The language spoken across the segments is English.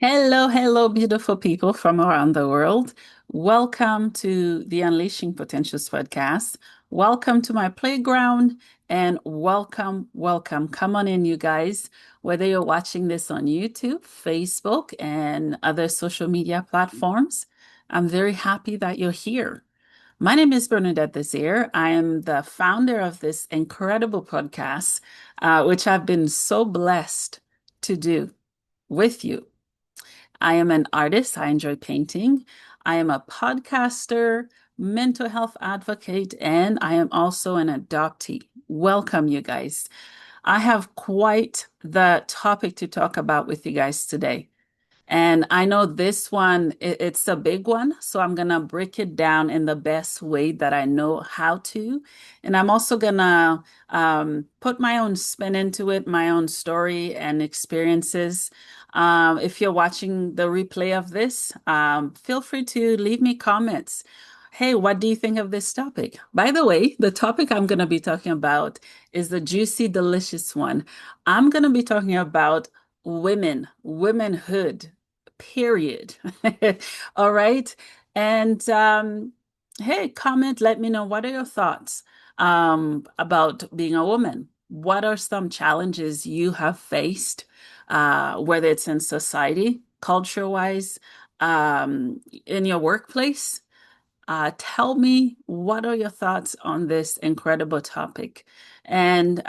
Hello, hello, beautiful people from around the world. Welcome to the Unleashing Potentials podcast. Welcome to my playground and welcome, welcome. Come on in, you guys. Whether you're watching this on YouTube, Facebook, and other social media platforms, I'm very happy that you're here. My name is Bernadette Desir. I am the founder of this incredible podcast, which I've been so blessed to do with you. I am an artist. I enjoy painting. I am a podcaster, mental health advocate, and I am also an adoptee. Welcome, you guys. I have quite the topic to talk about with you guys today. And I know this one, it's a big one, so I'm gonna break it down in the best way that I know how to. And I'm also gonna put my own spin into it, my own story and experiences. If you're watching the replay of this, feel free to leave me comments. Hey, what do you think of this topic? By the way, the topic I'm going to be talking about is the juicy, delicious one. I'm going to be talking about women, womanhood, period. All right. And hey, comment, let me know what are your thoughts about being a woman? What are some challenges you have faced, whether it's in society, culture-wise, in your workplace? Tell me what are your thoughts on this incredible topic, and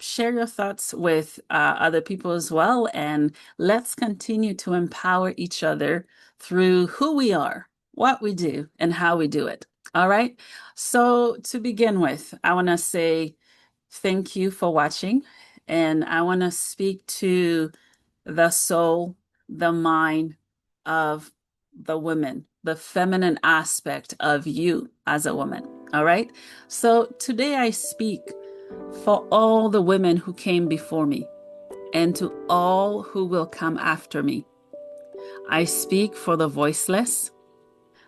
share your thoughts with other people as well. And let's continue to empower each other through who we are, what we do, and how we do it. All right. So to begin with, I want to say thank you for watching, and I want to speak to the soul, the mind of the women, the feminine aspect of you as a woman. All right. So today I speak for all the women who came before me and to all who will come after me. I speak for the voiceless,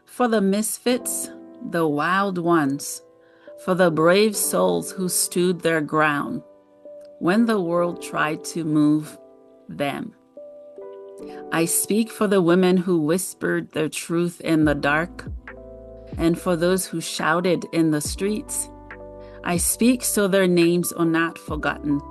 for the misfits, the wild ones, for the brave souls who stood their ground when the world tried to move them. I speak for the women who whispered their truth in the dark, and for those who shouted in the streets. I speak so their names are not forgotten.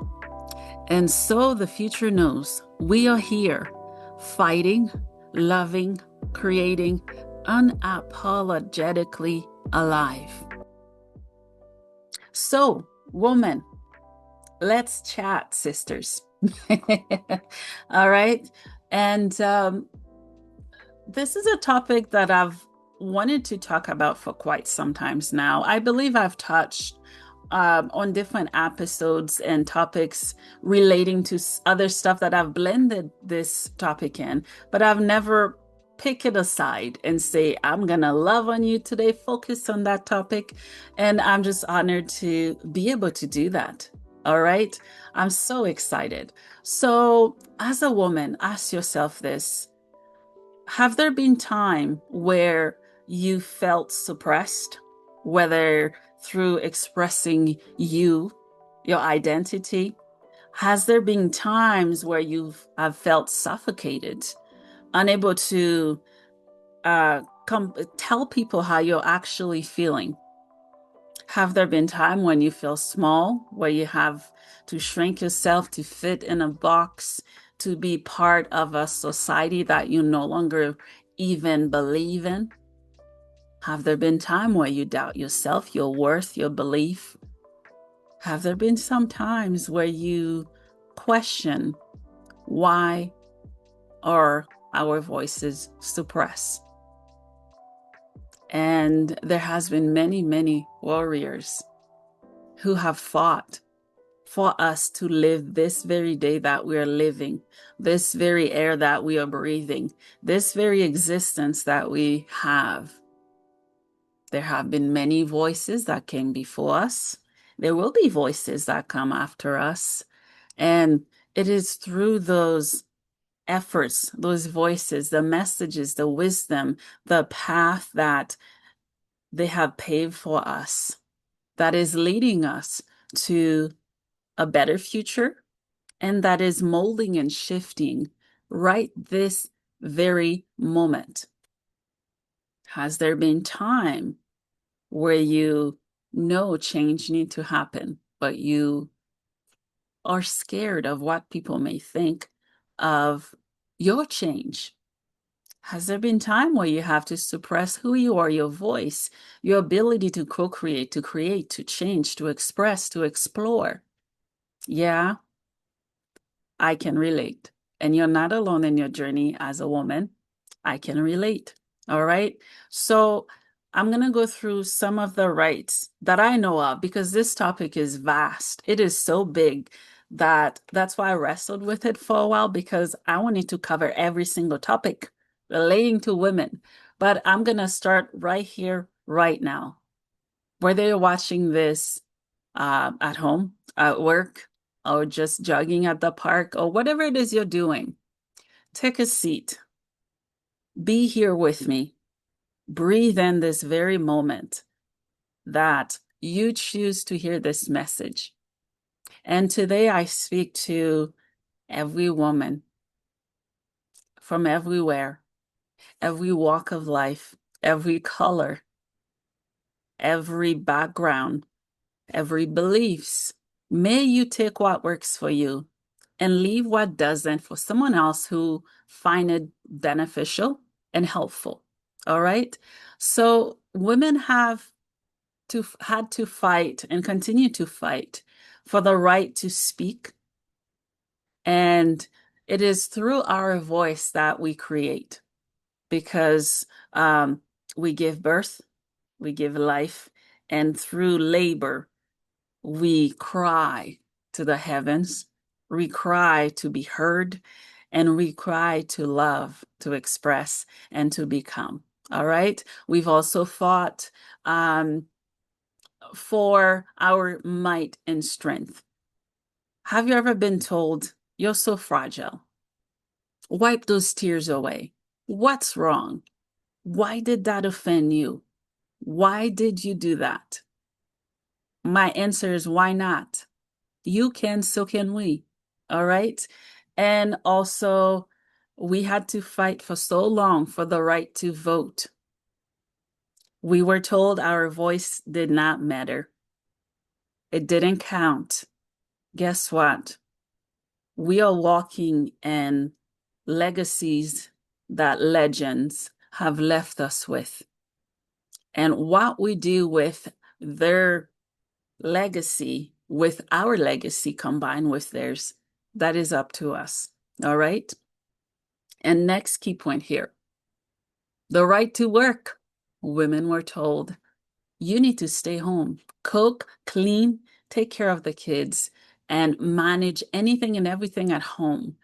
And so the future knows we are here, fighting, loving, creating, unapologetically alive. So, woman, let's chat, sisters. All right. And this is a topic that I've wanted to talk about for quite some times now. I believe I've touched on different episodes and topics relating to other stuff that I've blended this topic in, but I've never pick it aside and say, I'm gonna love on you today, focus on that topic. And I'm just honored to be able to do that. All right. I'm so excited. So, as a woman, ask yourself this. Have there been time where you felt suppressed, whether through expressing your identity? Has there been times where have felt suffocated, unable to tell people how you're actually feeling? Have there been time when you feel small, where you have to shrink yourself to fit in a box, to be part of a society that you no longer even believe in? Have there been time where you doubt yourself, your worth, your belief? Have there been some times where you question why are our voices suppressed? And there has been many, many warriors who have fought for us to live this very day that we are living, this very air that we are breathing, this very existence that we have. There have been many voices that came before us. There will be voices that come after us. And it is through those efforts, those voices, the messages, the wisdom, the path that they have paved for us that is leading us to a better future, and that is molding and shifting right this very moment? Has there been time where you know change needs to happen, but you are scared of what people may think of your change? Has there been time where you have to suppress who you are, your voice, your ability to co-create, to create, to change, to express, to explore? Yeah, I can relate. And you're not alone in your journey as a woman. I can relate. All right. So I'm going to go through some of the rights that I know of because this topic is vast. It is so big that that's why I wrestled with it for a while, because I wanted to cover every single topic relating to women. But I'm going to start right here, right now. Whether you're watching this at home, at work, or just jogging at the park, or whatever it is you're doing, take a seat. Be here with me. Breathe in this very moment that you choose to hear this message. And today I speak to every woman from everywhere, every walk of life, every color, every background, every beliefs. May you take what works for you and leave what doesn't for someone else who find it beneficial and helpful. All right. So women had to fight and continue to fight for the right to speak. And it is through our voice that we create, because we give birth, we give life, and through labor, we cry to the heavens, we cry to be heard, and we cry to love, to express, and to become. All right. We've also fought for our might and strength. Have you ever been told, you're so fragile? Wipe those tears away. What's wrong? Why did that offend you? Why did you do that? My answer is, why not? You can, so can we. All right. And also, we had to fight for so long for the right to vote. We were told our voice did not matter. It didn't count. Guess what? We are walking in legacies that legends have left us with. And what we do with their legacy, with our legacy combined with theirs, that is up to us. All right. And next key point here, the right to work. Women were told, you need to stay home, cook, clean, take care of the kids, and manage anything and everything at home.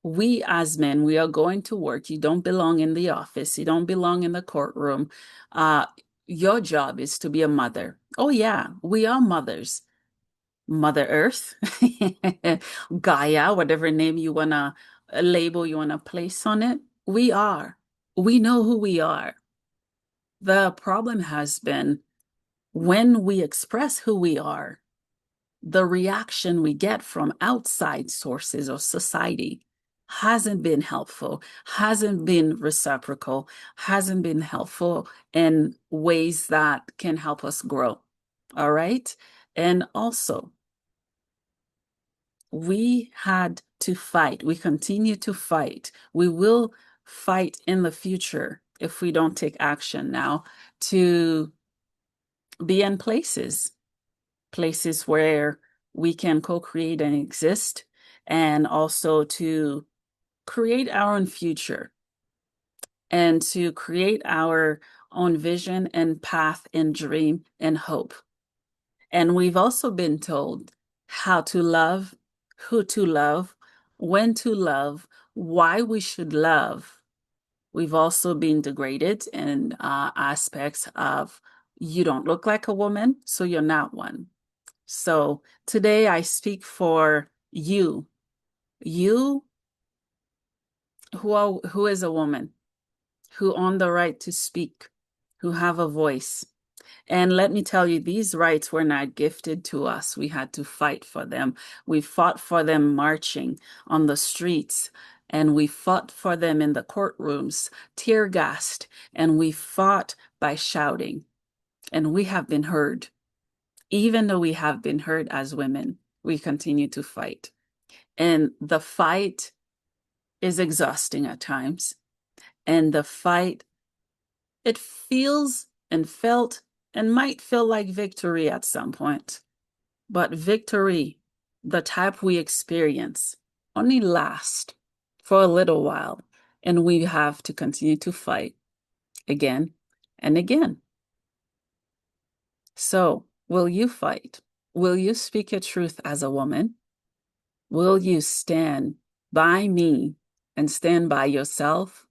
We as men, we are going to work. You don't belong in the office. You don't belong in the courtroom. Your job is to be a mother. Oh yeah, we are mothers. Mother Earth, Gaia, whatever name you want to label, you want to place on it. We are. We know who we are. The problem has been when we express who we are, the reaction we get from outside sources or society hasn't been helpful, hasn't been reciprocal, hasn't been helpful in ways that can help us grow. All right. And also, we had to fight. We continue to fight. We will fight in the future if we don't take action now to be in places where we can co-create and exist, and also to create our own future and to create our own vision and path and dream and hope. And we've also been told how to love, who to love, when to love, why we should love. We've also been degraded in aspects of, you don't look like a woman, so you're not one. So today I speak for you who is a woman, who own the right to speak, who have a voice. And let me tell you, these rights were not gifted to us. We had to fight for them. We fought for them marching on the streets and we fought for them in the courtrooms, tear gassed, and we fought by shouting. And we have been heard. Even though we have been heard as women, we continue to fight. And the fight is exhausting at times. And the fight, it feels and felt and might feel like victory at some point. But victory, the type we experience, only lasts for a little while. And we have to continue to fight again and again. So, will you fight? Will you speak your truth as a woman? Will you stand by me and stand by yourself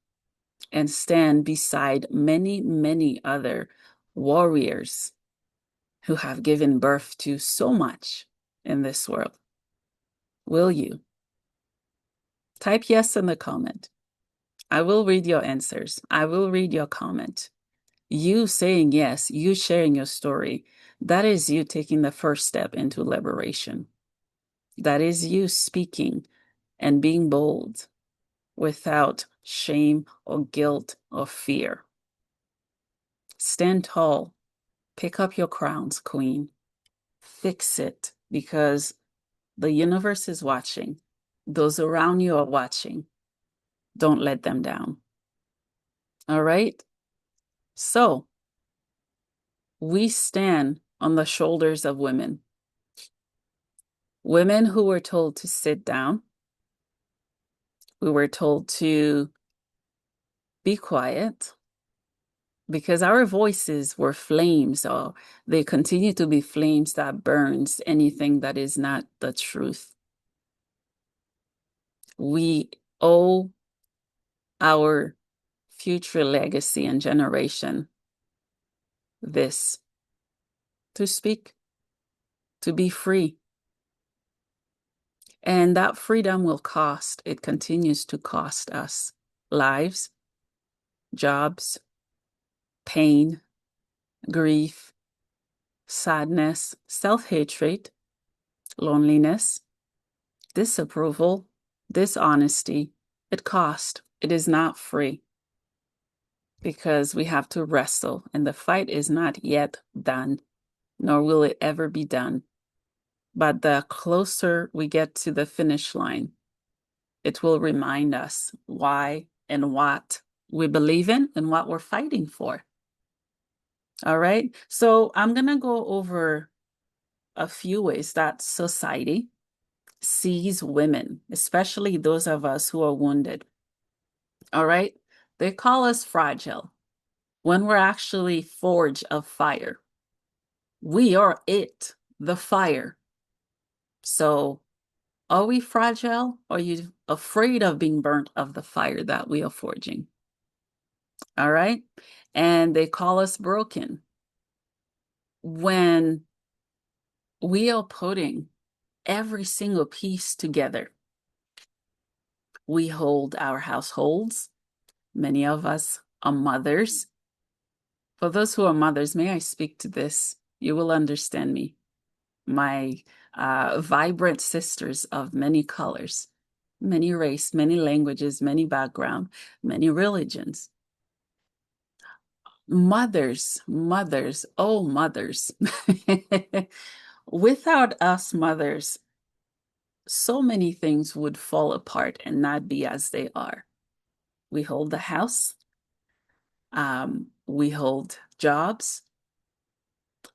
and stand beside many, many other warriors who have given birth to so much in this world? Will you? Type yes in the comment. I will read your answers. I will read your comment. You saying yes, you sharing your story, that is you taking the first step into liberation. That is you speaking and being bold without shame or guilt or fear. Stand tall. Pick up your crowns, queen. Fix it, because the universe is watching. Those around you are watching. Don't let them down. All right? So, we stand on the shoulders of women. Women who were told to sit down. We were told to be quiet because our voices were flames, or they continue to be flames that burns anything that is not the truth. We owe our future legacy and generation this: to speak, to be free. And that freedom will cost. It continues to cost us lives, jobs, pain, grief, sadness, self-hatred, loneliness, disapproval, dishonesty. It costs. It is not free, because we have to wrestle, and the fight is not yet done, nor will it ever be done. But the closer we get to the finish line, it will remind us why and what we believe in and what we're fighting for. All right. So I'm going to go over a few ways that society sees women, especially those of us who are wounded. All right. They call us fragile when we're actually forged of fire. We are it, the fire. So are we fragile? Or are you afraid of being burnt of the fire that we are forging? All right. And they call us broken when we are putting every single piece together. We hold our households. Many of us are mothers. For those who are mothers, may I speak to this? You will understand me. My vibrant sisters of many colors, many race, many languages, many background, many religions. Mothers, mothers, oh mothers. Without us mothers, so many things would fall apart and not be as they are. We hold the house. We hold jobs.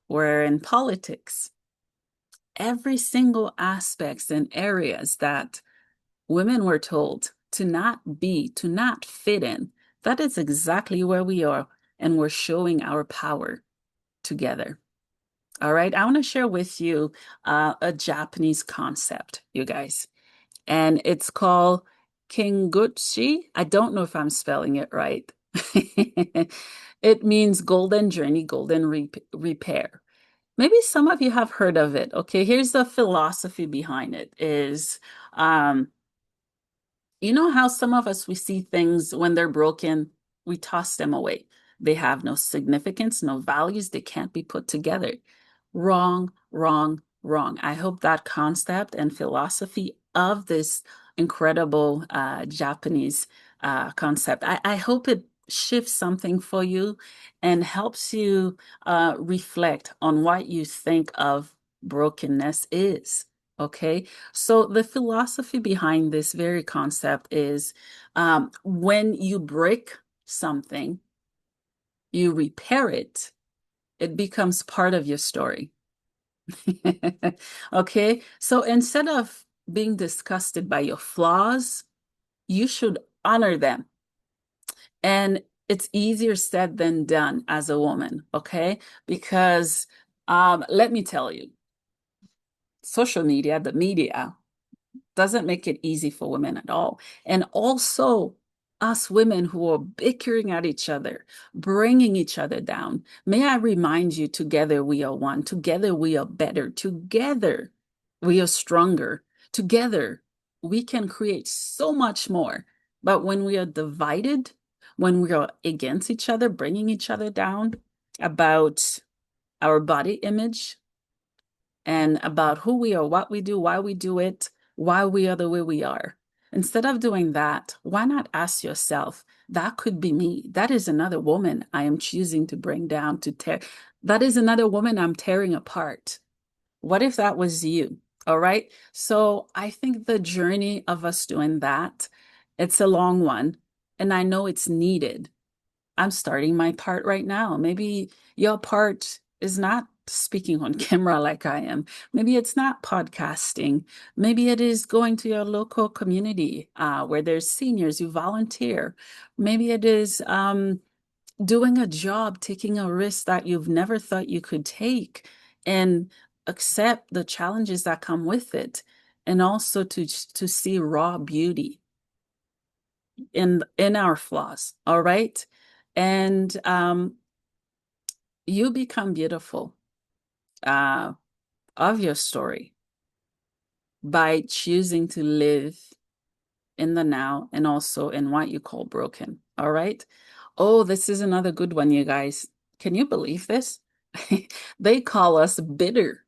We're in politics. Every single aspects and areas that women were told to not be, to not fit in, that is exactly where we are, and we're showing our power together. All right, I want to share with you a Japanese concept, you guys, and it's called Kinguchi. I don't know if I'm spelling it right. It means golden journey, golden repair. Maybe some of you have heard of it. Okay, here's the philosophy behind it is, you know how some of us, we see things when they're broken, we toss them away. They have no significance, no values. They can't be put together. Wrong, wrong, wrong. I hope that concept and philosophy of this incredible Japanese concept. I hope it shifts something for you and helps you reflect on what you think of brokenness is. Okay, so the philosophy behind this very concept is when you break something, you repair it, it becomes part of your story. Okay, so instead of being disgusted by your flaws, you should honor them. And it's easier said than done as a woman, okay? Because let me tell you, social media, the media, doesn't make it easy for women at all. And also, us women who are bickering at each other, bringing each other down. May I remind you, together we are one. Together we are better. Together we are stronger. Together we can create so much more. But when we are divided, when we are against each other, bringing each other down about our body image and about who we are, what we do, why we do it, why we are the way we are. Instead of doing that, why not ask yourself, that could be me. That is another woman I am choosing to bring down, to tear. That is another woman I'm tearing apart. What if that was you? All right. So I think the journey of us doing that, it's a long one. And I know it's needed. I'm starting my part right now. Maybe your part is not speaking on camera like I am. Maybe it's not podcasting. Maybe it is going to your local community where there's seniors, you volunteer. Maybe it is doing a job, taking a risk that you've never thought you could take and accept the challenges that come with it. And also to see raw beauty in our flaws. All right. And you become beautiful of your story by choosing to live in the now and also in what you call broken. All right. Oh, this is another good one, you guys. Can you believe this? They call us bitter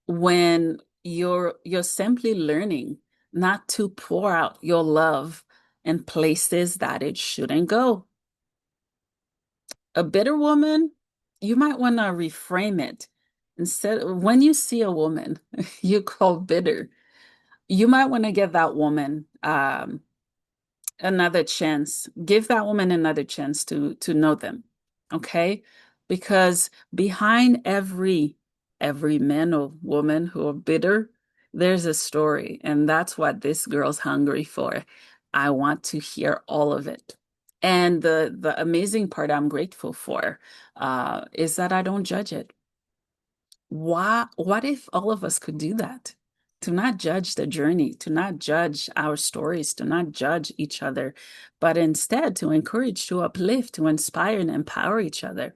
when you're simply learning not to pour out your love in places that it shouldn't go. A bitter woman, you might want to reframe it. Instead, when you see a woman you call bitter, you might want to give that woman another chance. Give that woman another chance to know them, okay? Because behind every man or woman who are bitter, there's a story, and that's what this girl's hungry for. I want to hear all of it. And the amazing part I'm grateful for is that I don't judge it. What if all of us could do that? To not judge the journey, to not judge our stories, to not judge each other, but instead to encourage, to uplift, to inspire and empower each other,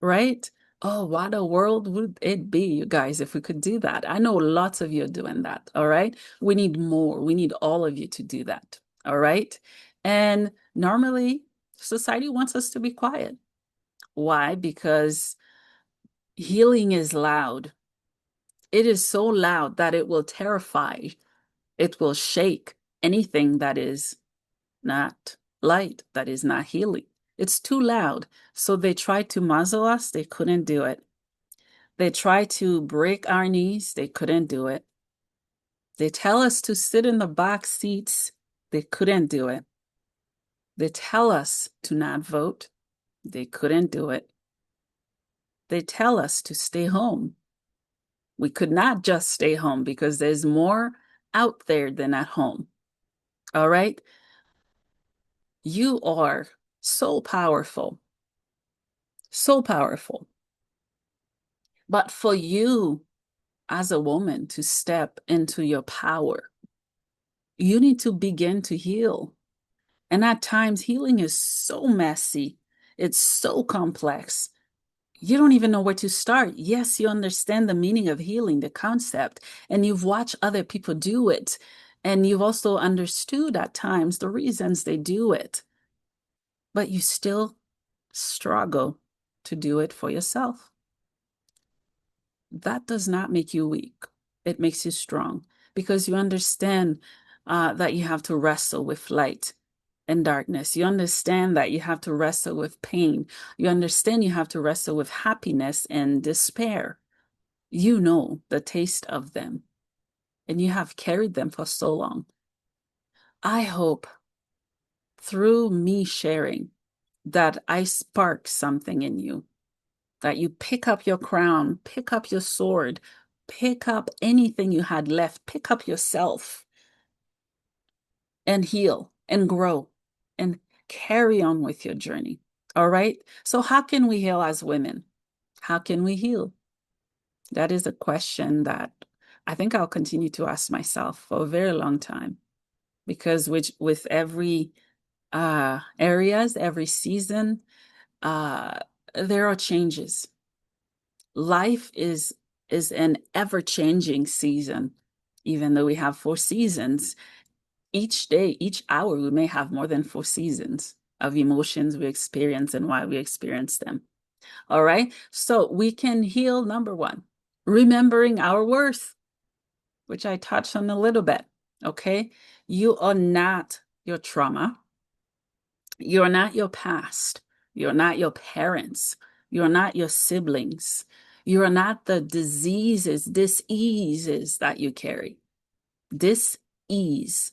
right? Oh, what a world would it be, you guys, if we could do that? I know lots of you are doing that, all right? We need more. We need all of you to do that, all right? And normally, society wants us to be quiet. Why? Because healing is loud. It is so loud that it will terrify, it will shake anything that is not light, that is not healing. It's too loud. So they tried to muzzle us, they couldn't do it. They tried to break our knees, they couldn't do it. They tell us to sit in the box seats, they couldn't do it. They tell us to not vote, they couldn't do it. They tell us to stay home. We could not just stay home because there's more out there than at home. All right? You are so powerful. So powerful. But for you as a woman to step into your power, you need to begin to heal. And at times, healing is so messy. It's so complex. You don't even know where to start. Yes, you understand the meaning of healing, the concept, and you've watched other people do it. And you've also understood at times the reasons they do it. But you still struggle to do it for yourself. That does not make you weak. It makes you strong because you understand that you have to wrestle with light and darkness. You understand that you have to wrestle with pain. You understand you have to wrestle with happiness and despair. You know the taste of them, and you have carried them for so long. I hope through me sharing that I spark something in you, that you pick up your crown, pick up your sword, pick up anything you had left, pick up yourself and heal and grow and carry on with your journey. All right. So, how can we heal as women? How can we heal? That is a question that I think I'll continue to ask myself for a very long time, because with every areas, every season, there are changes. Life is an ever-changing season. Even though we have 4 seasons, each day, each hour, we may have more than 4 seasons of emotions we experience and why we experience them. All right. So we can heal, number one, remembering our worth, which I touched on a little bit. Okay. You are not your trauma. You're not your past. You're not your parents. You're not your siblings. You're not the diseases that you carry. Dis-ease.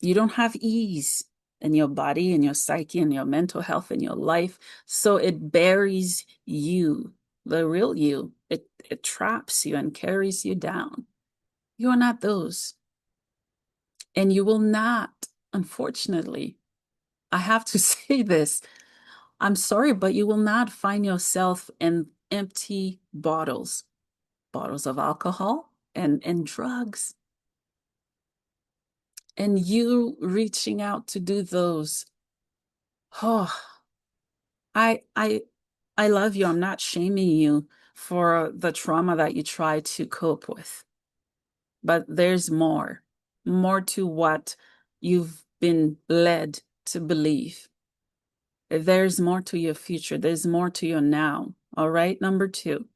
You don't have ease in your body, in your psyche, in your mental health, in your life. So it buries you, the real you. It traps you and carries you down. You're not those. And you will not, unfortunately, I have to say this. I'm sorry, but you will not find yourself in empty bottles of alcohol and drugs. And you reaching out to do those. Oh, I love you. I'm not shaming you for the trauma that you try to cope with. But there's more to what you've been led to believe. There's more to your future. There's more to your now. All right. Number two,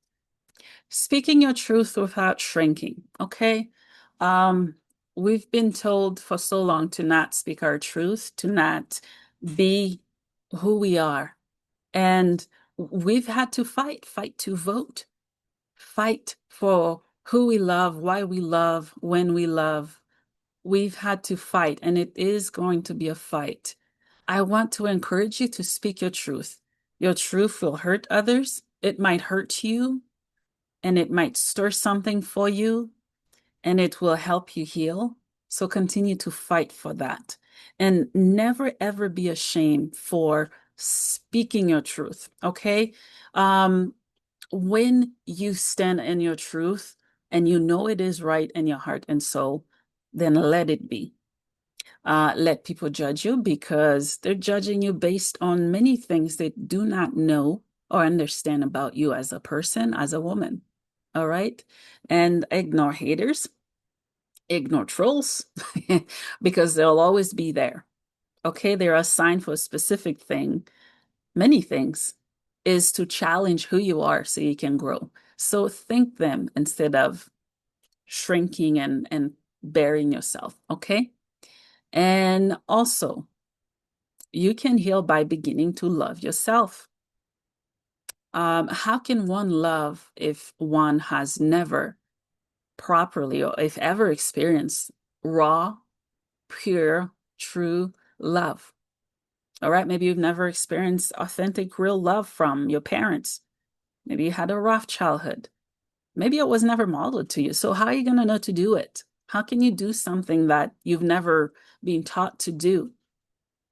speaking your truth without shrinking. Okay. We've been told for so long to not speak our truth, to not be who we are. And we've had to fight to vote, fight for who we love, why we love, when we love. We've had to fight, and it is going to be a fight. I want to encourage you to speak your truth. Your truth will hurt others. It might hurt you, and it might stir something for you, and it will help you heal. So continue to fight for that. And never, ever be ashamed for speaking your truth, okay? When you stand in your truth and you know it is right in your heart and soul, then let it be. Let people judge you because they're judging you based on many things they do not know or understand about you as a person, as a woman. All right? And ignore haters, ignore trolls, because they'll always be there. Okay? They're assigned for a specific thing. Many things is to challenge who you are so you can grow. So think them instead of shrinking and burying yourself. Okay? And also, you can heal by beginning to love yourself. How can one love if one has never properly or if ever experienced raw, pure, true love? All right, maybe you've never experienced authentic, real love from your parents. Maybe you had a rough childhood. Maybe it was never modeled to you. So how are you going to know to do it? How can you do something that you've never been taught to do?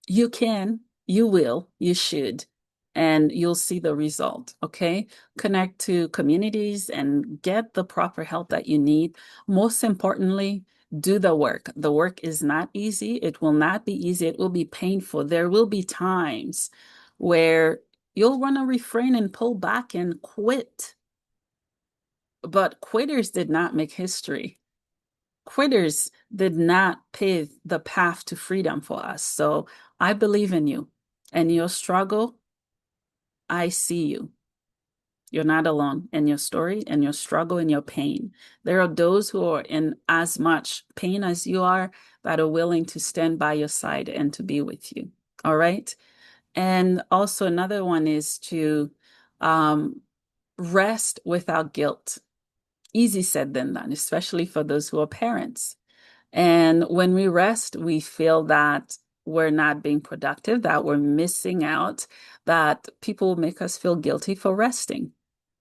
You can, you will, you should, and you'll see the result, okay? Connect to communities and get the proper help that you need. Most importantly, do the work. The work is not easy. It will not be easy. It will be painful. There will be times where you'll want to refrain and pull back and quit. But quitters did not make history. Quitters did not pave the path to freedom for us. So I believe in you and your struggle. I see you. You're not alone in your story and your struggle and your pain. There are those who are in as much pain as you are that are willing to stand by your side and to be with you. All right. And also another one is to rest without guilt. Easy said than done, especially for those who are parents. And when we rest, we feel that we're not being productive, that we're missing out, that people make us feel guilty for resting.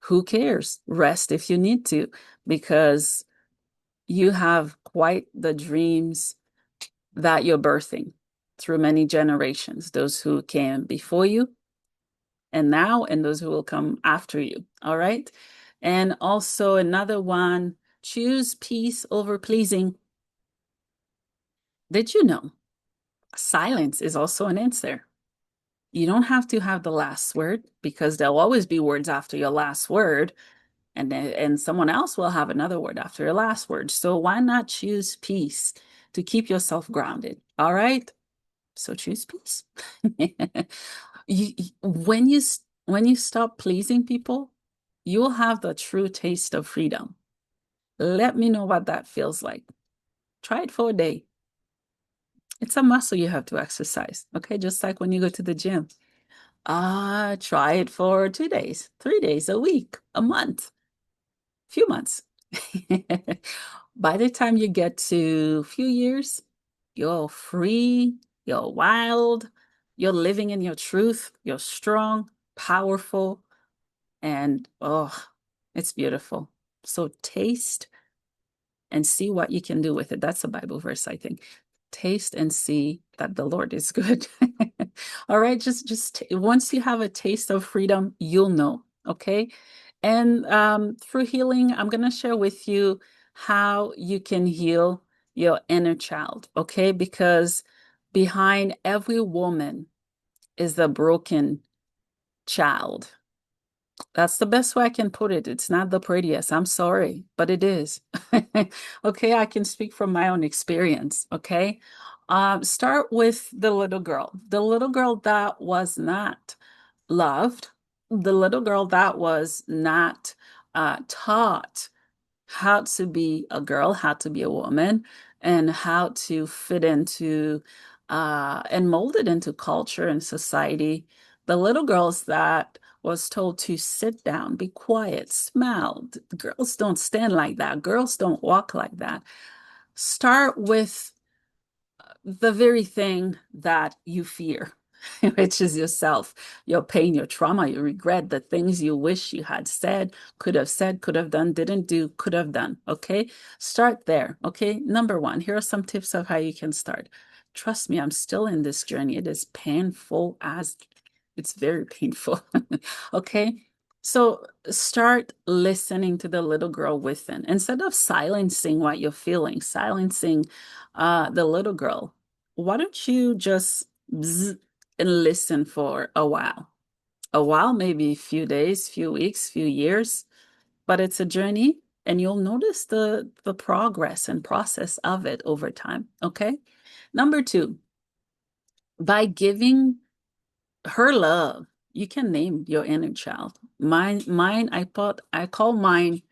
Who cares? Rest if you need to, because you have quite the dreams that you're birthing through many generations, those who came before you and now, and those who will come after you. All right. And also another one, choose peace over pleasing. Did you know silence is also an answer? You don't have to have the last word because there'll always be words after your last word, and someone else will have another word after your last word. So why not choose peace to keep yourself grounded? All right. So choose peace. you, when you stop pleasing people, you'll have the true taste of freedom. Let me know what that feels like. Try it for a day. It's a muscle you have to exercise. Okay, just like when you go to the gym. Try it for 2 days, 3 days, a week, a month, few months. By the time you get to a few years, you're free, you're wild, you're living in your truth, you're strong, powerful, and oh, it's beautiful. So taste and see what you can do with it. That's a Bible verse, I think. Taste and see that the Lord is good. All right, just once you have a taste of freedom, you'll know. Okay, and through healing, I'm gonna share with you how you can heal your inner child. Okay, because behind every woman is a broken child. That's the best way I can put it. It's not the prettiest. I'm sorry, but it is. Okay, I can speak from my own experience. Okay, start with the little girl that was not loved, the little girl that was not taught how to be a girl, how to be a woman, and how to fit into and molded into culture and society. The little girls that was told to sit down, be quiet, smile. Girls don't stand like that. Girls don't walk like that. Start with the very thing that you fear, which is yourself, your pain, your trauma, your regret, the things you wish you had said, could have done, didn't do, could have done. Okay. Start there. Okay. Number one, here are some tips of how you can start. Trust me, I'm still in this journey. It is painful as it's very painful. Okay. So start listening to the little girl within. Instead of silencing what you're feeling, silencing the little girl, why don't you just bzz and listen for a while? A while, maybe a few days, few weeks, few years, but it's a journey and you'll notice the progress and process of it over time. Okay. Number two, by giving her love, you can name your inner child. Mine, I call mine,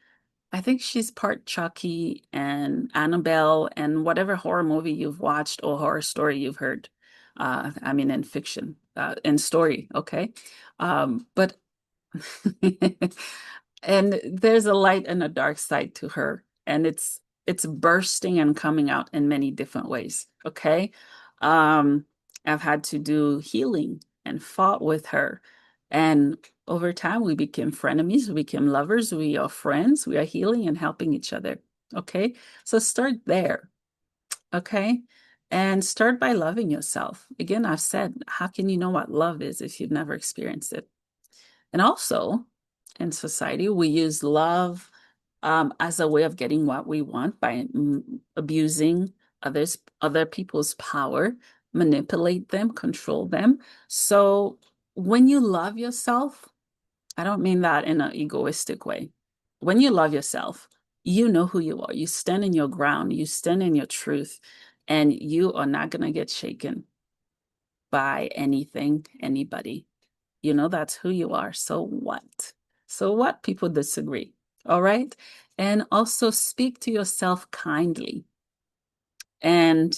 I think she's part Chucky and Annabelle and whatever horror movie you've watched or horror story you've heard. I mean, in fiction, in story, okay? But and there's a light and a dark side to her, and it's bursting and coming out in many different ways, okay? Um, I've had to do healing and fought with her. And over time, we became frenemies, we became lovers, we are friends, we are healing and helping each other. Okay. So start there. Okay. And start by loving yourself. Again, I've said, how can you know what love is if you've never experienced it? And also, in society, we use love as a way of getting what we want by abusing other people's power, manipulate them, control them. So when you love yourself, I don't mean that in an egoistic way. When you love yourself, you know who you are. You stand in your ground, you stand in your truth, and you are not going to get shaken by anything, anybody. You know that's who you are. So what? So what? People disagree. All right. And also speak to yourself kindly. And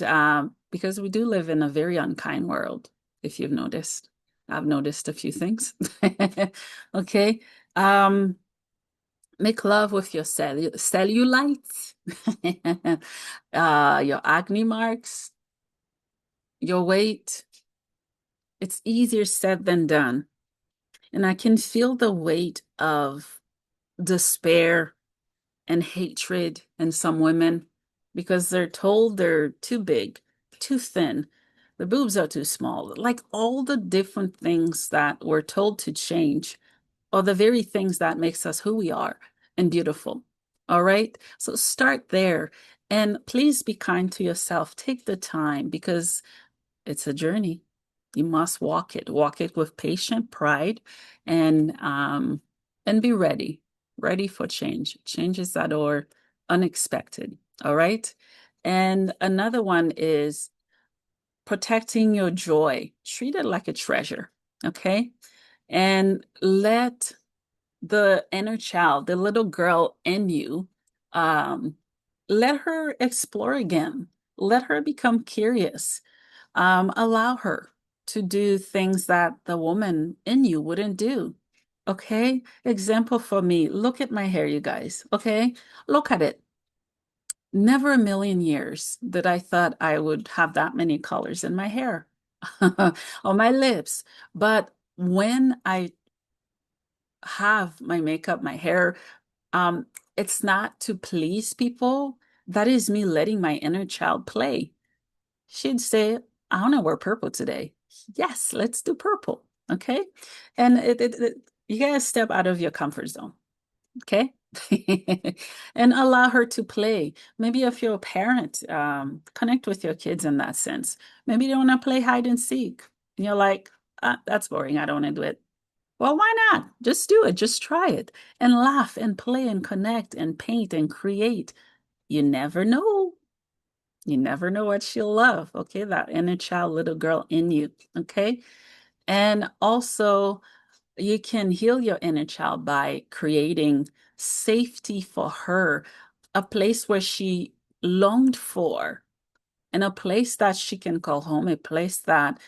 because we do live in a very unkind world, if you've noticed. I've noticed a few things. Okay. Um, Make love with your cellulites, your acne marks, your weight. It's easier said than done. And I can feel the weight of despair and hatred in some women because they're told they're too big, too thin, the boobs are too small. Like all the different things that we're told to change are the very things that makes us who we are and beautiful. All right. So start there. And please be kind to yourself. Take the time because it's a journey. You must walk it with patient pride and be ready for change. Changes that are unexpected. All right. And another one is protecting your joy. Treat it like a treasure. Okay. And let the inner child, the little girl in you, um, let her explore again. Let her become curious. Allow her to do things that the woman in you wouldn't do. Okay. Example for me. Look at my hair, you guys. Okay. Look at it. Never a million years that I thought I would have that many colors in my hair or my lips. But when I have my makeup, my hair, um, it's not to please people. That is me letting my inner child play. She'd say, I want to wear purple today. Yes, let's do purple. Okay. And you gotta step out of your comfort zone. Okay. And allow her to play. Maybe if you're a parent, connect with your kids in that sense. Maybe they want to play hide and seek. And you're like, that's boring. I don't want to do it. Well, why not? Just do it. Just try it and laugh and play and connect and paint and create. You never know. You never know what she'll love. Okay. That inner child, little girl in you. Okay. And also, you can heal your inner child by creating safety for her, a place where she longed for, and a place that she can call home, a place that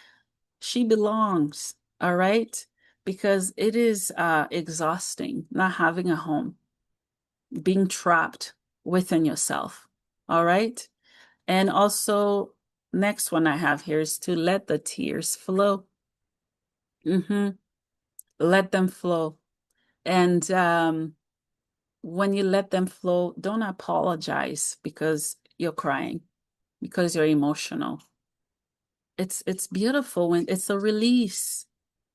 she belongs. All right. Because it is exhausting not having a home, being trapped within yourself. All right. And also, next one I have here is to let the tears flow. Let them flow. And when you let them flow, don't apologize because you're crying, because you're emotional. It's beautiful when it's a release.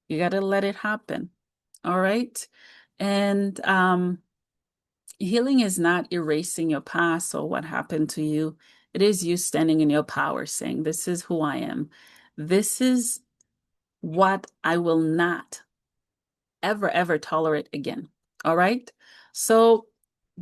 You got to let it happen. All right. And healing is not erasing your past or what happened to you. It is you standing in your power saying, this is who I am. This is what I will not ever tolerate again. All right. So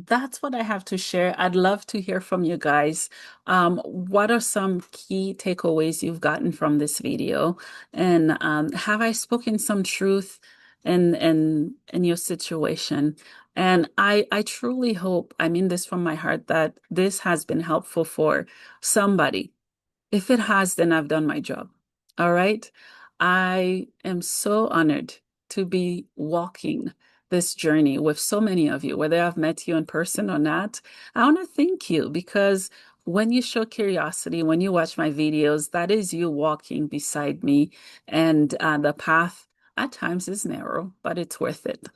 that's what I have to share. I'd love to hear from you guys. What are some key takeaways you've gotten from this video? And have I spoken some truth in your situation? And I truly hope, I mean this from my heart, that this has been helpful for somebody. If it has, then I've done my job. All right. I am so honored to be walking this journey with so many of you, whether I've met you in person or not. I want to thank you because when you show curiosity, when you watch my videos, that is you walking beside me. And the path at times is narrow, but it's worth it.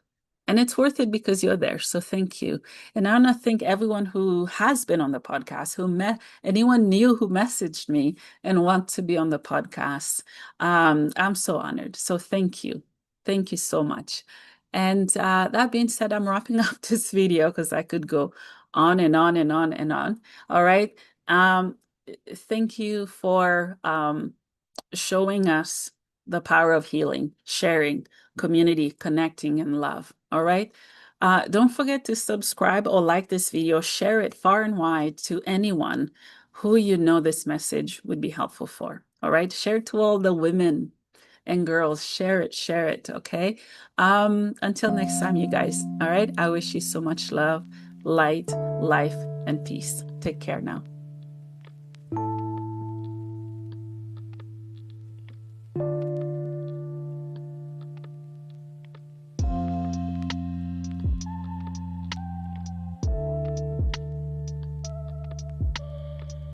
And it's worth it because you're there. So thank you. And I want to thank everyone who has been on the podcast, who met anyone new who messaged me and want to be on the podcast. I'm so honored. So thank you. Thank you so much. And that being said, I'm wrapping up this video because I could go on and on and on and on. All right. Thank you for showing us the power of healing, sharing, community, connecting, and love. All right. Don't forget to subscribe or like this video, share it far and wide to anyone who you know this message would be helpful for. All right. Share it to all the women And girls, share it, okay? Until next time, you guys. All right. I wish you so much love, light, life, and peace. Take care now.